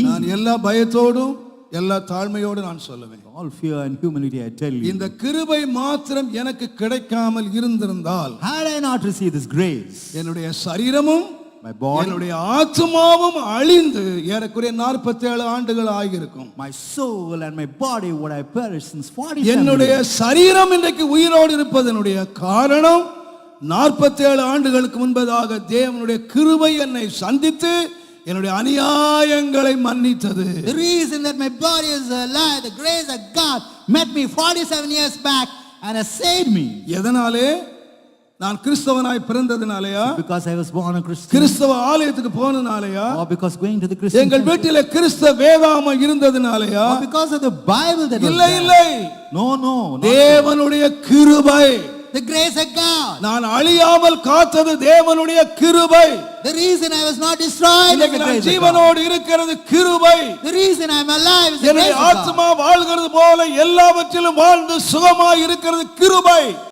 நான் எல்லா பயத்தோடும் எல்லா தாழ்மையோடு நான் சொல்லுவேன். All fear and humility I tell you. இந்த கிருபை மாத்திரம் எனக்கு கிடைக்காமல் இருந்திருந்தால், had I not received this grace, என்னுடைய சரீரமும் my body, என்னுடைய ஆத்துமாவும் அழிந்து ஏறக்குறைய 47 ஆண்டுகள் ஆகியிருக்கும். my soul and my body would have perished since 47 என்னுடைய years. சரீரம் இன்றைக்கு உயிரோடு இருப்பதனுடைய காரணம் 47 ஆண்டுகளுக்கு முன்பதாக தேவனுடைய கிருபை என்னை சந்தித்து என்னுடைய அநியாயங்களை மன்னித்தது. The reason that my body is alive, the grace of God met me 47 years back and has saved me. எதனாலே? நான் கிறிஸ்தவனாய் பிறந்ததினாலயா? Because I was born a Christian. கிறிஸ்தவ ஆலயத்துக்கு போனதினாலயா? Or because going to the Christian எங்கள் temple. வீட்டிலே கிறிஸ்தவ வேதாகமம் இருந்ததினாலயா? Or because of the Bible that was இல்லை there. இல்லை. No, no. தேவனுடைய கிருபை. The grace of God. நான் அழியாமல் காத்தது தேவனுடைய கிருபை. The reason I was not destroyed is the இன்னைக்கு நான் grace of God. ஜீவனோடு இருக்கிறது கிருபை. The reason I am alive is the என்னுடைய grace of God. ஆத்மா வாழ்கிறது போல எல்லாவற்றிலும் வாழ்ந்து சுகமாய் இருக்கிறது கிருபை.